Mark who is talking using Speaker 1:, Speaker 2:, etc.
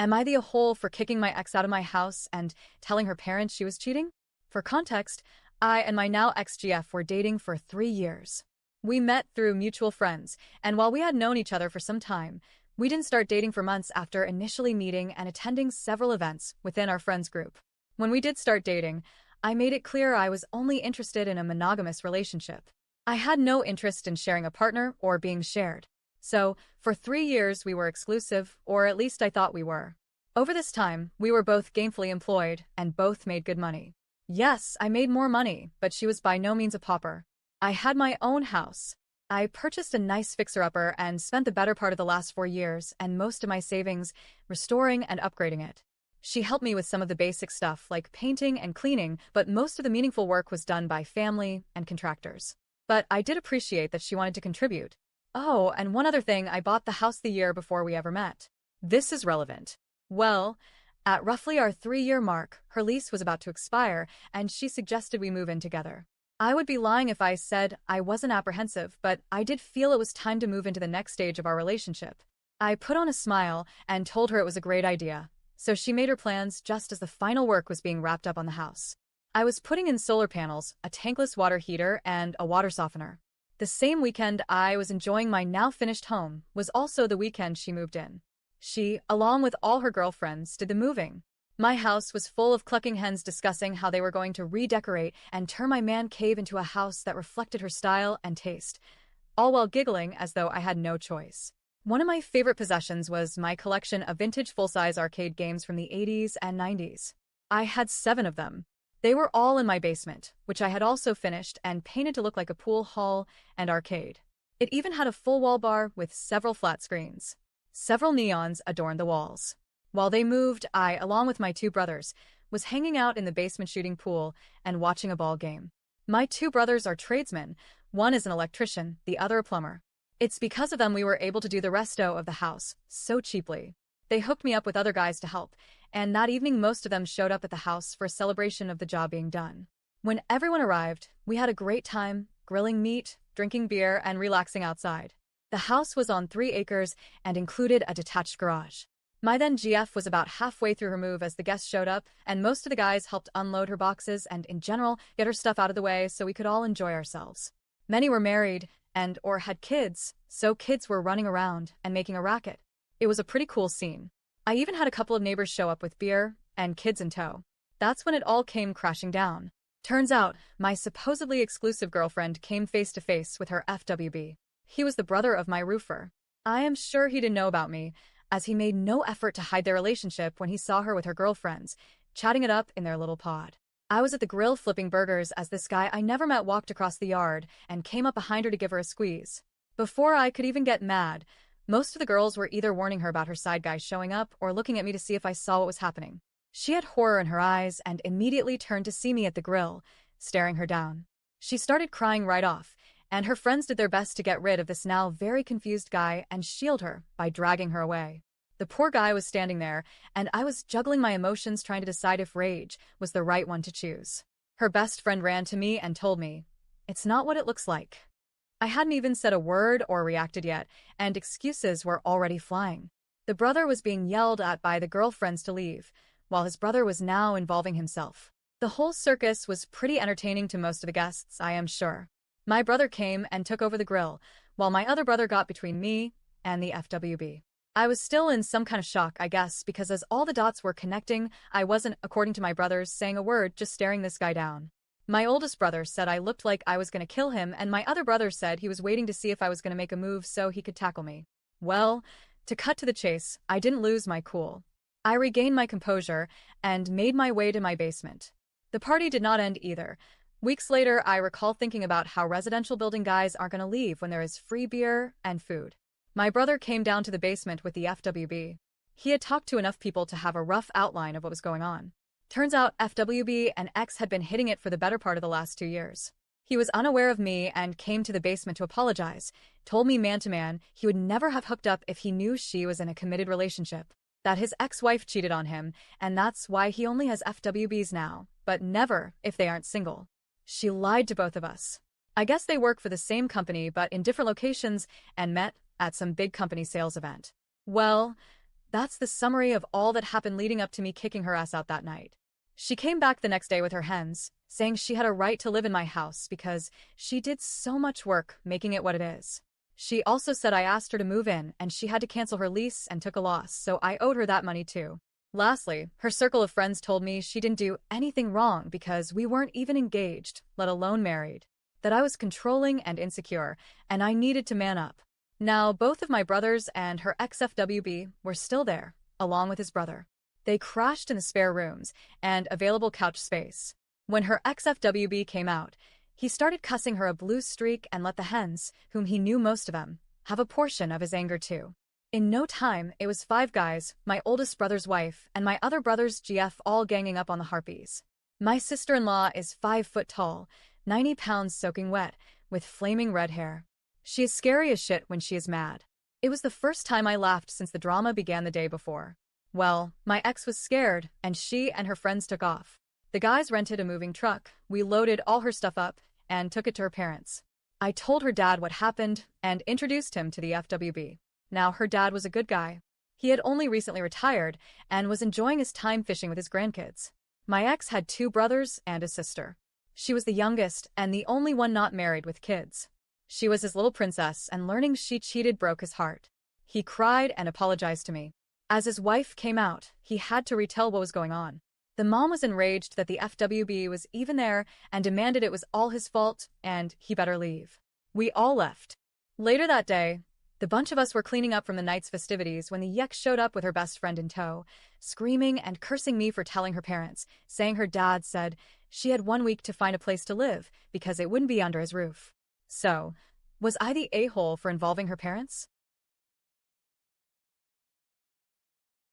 Speaker 1: Am I the a-hole for kicking my ex out of my house and telling her parents she was cheating? For context, I and my now ex-GF were dating for 3 years. We met through mutual friends, and while we had known each other for some time, we didn't start dating for months after initially meeting and attending several events within our friends group. When we did start dating, I made it clear I was only interested in a monogamous relationship. I had no interest in sharing a partner or being shared. So, for 3 years we were exclusive, or at least I thought we were. Over this time, we were both gainfully employed and both made good money. Yes, I made more money, but she was by no means a pauper. I had my own house. I purchased a nice fixer-upper and spent the better part of the last 4 years and most of my savings restoring and upgrading it. She helped me with some of the basic stuff like painting and cleaning, but most of the meaningful work was done by family and contractors. But I did appreciate that she wanted to contribute. Oh, and one other thing, I bought the house the year before we ever met. This is relevant. Well, at roughly our 3-year mark, her lease was about to expire, and she suggested we move in together. I would be lying if I said I wasn't apprehensive, but I did feel it was time to move into the next stage of our relationship. I put on a smile and told her it was a great idea, so she made her plans just as the final work was being wrapped up on the house. I was putting in solar panels, a tankless water heater, and a water softener. The same weekend I was enjoying my now-finished home was also the weekend she moved in. She, along with all her girlfriends, did the moving. My house was full of clucking hens discussing how they were going to redecorate and turn my man cave into a house that reflected her style and taste, all while giggling as though I had no choice. One of my favorite possessions was my collection of vintage full-size arcade games from the 80s and 90s. I had 7 of them. They were all in my basement, which I had also finished and painted to look like a pool hall and arcade. It even had a full wall bar with several flat screens. Several neons adorned the walls. While they moved, I, along with my 2 brothers, was hanging out in the basement shooting pool and watching a ball game. My 2 brothers are tradesmen. One is an electrician, the other a plumber. It's because of them we were able to do the resto of the house so cheaply. They hooked me up with other guys to help, and that evening most of them showed up at the house for a celebration of the job being done. When everyone arrived, we had a great time, grilling meat, drinking beer, and relaxing outside. The house was on 3 acres and included a detached garage. My then GF was about halfway through her move as the guests showed up, and most of the guys helped unload her boxes and, in general, get her stuff out of the way so we could all enjoy ourselves. Many were married and/or had kids, so kids were running around and making a racket. It was a pretty cool scene. I even had a couple of neighbors show up with beer and kids in tow. That's when it all came crashing down. Turns out, my supposedly exclusive girlfriend came face to face with her FWB. He was the brother of my roofer. I am sure he didn't know about me, as he made no effort to hide their relationship when he saw her with her girlfriends, chatting it up in their little pod. I was at the grill flipping burgers as this guy I never met walked across the yard and came up behind her to give her a squeeze. Before I could even get mad, most of the girls were either warning her about her side guy showing up or looking at me to see if I saw what was happening. She had horror in her eyes and immediately turned to see me at the grill, staring her down. She started crying right off, and her friends did their best to get rid of this now very confused guy and shield her by dragging her away. The poor guy was standing there, and I was juggling my emotions trying to decide if rage was the right one to choose. Her best friend ran to me and told me, "It's not what it looks like." I hadn't even said a word or reacted yet, and excuses were already flying. The brother was being yelled at by the girlfriends to leave, while his brother was now involving himself. The whole circus was pretty entertaining to most of the guests, I am sure. My brother came and took over the grill, while my other brother got between me and the FWB. I was still in some kind of shock, I guess, because as all the dots were connecting, I wasn't, according to my brothers, saying a word, just staring this guy down. My oldest brother said I looked like I was going to kill him, and my other brother said he was waiting to see if I was going to make a move so he could tackle me. Well, to cut to the chase, I didn't lose my cool. I regained my composure and made my way to my basement. The party did not end either. Weeks later, I recall thinking about how residential building guys aren't going to leave when there is free beer and food. My brother came down to the basement with the FWB. He had talked to enough people to have a rough outline of what was going on. Turns out FWB and X had been hitting it for the better part of the last 2 years. He was unaware of me and came to the basement to apologize, told me man to man he would never have hooked up if he knew she was in a committed relationship, that his ex-wife cheated on him, and that's why he only has FWBs now, but never if they aren't single. She lied to both of us. I guess they work for the same company but in different locations and met at some big company sales event. Well, That's the summary of all that happened leading up to me kicking her ass out that night. She came back the next day with her hens, saying she had a right to live in my house because she did so much work making it what it is. She also said I asked her to move in and she had to cancel her lease and took a loss, so I owed her that money too. Lastly, her circle of friends told me she didn't do anything wrong because we weren't even engaged, let alone married. That I was controlling and insecure, and I needed to man up. Now, both of my brothers and her ex-FWB were still there, along with his brother. They crashed in the spare rooms and available couch space. When her ex-FWB came out, he started cussing her a blue streak and let the hens, whom he knew most of them, have a portion of his anger too. In no time, it was 5 guys, my oldest brother's wife, and my other brother's GF all ganging up on the harpies. My sister-in-law is 5 foot tall, 90 pounds soaking wet, with flaming red hair. She is scary as shit when she is mad. It was the first time I laughed since the drama began the day before. Well, my ex was scared, and she and her friends took off. The guys rented a moving truck, we loaded all her stuff up, and took it to her parents. I told her dad what happened and introduced him to the FWB. Now, her dad was a good guy. He had only recently retired and was enjoying his time fishing with his grandkids. My ex had 2 brothers and a sister. She was the youngest and the only one not married with kids. She was his little princess, and learning she cheated broke his heart. He cried and apologized to me. As his wife came out, he had to retell what was going on. The mom was enraged that the FWB was even there and demanded it was all his fault and he better leave. We all left. Later that day, the bunch of us were cleaning up from the night's festivities when the Yek showed up with her best friend in tow, screaming and cursing me for telling her parents, saying her dad said she had 1 week to find a place to live because it wouldn't be under his roof. So, was I the a-hole for involving her parents?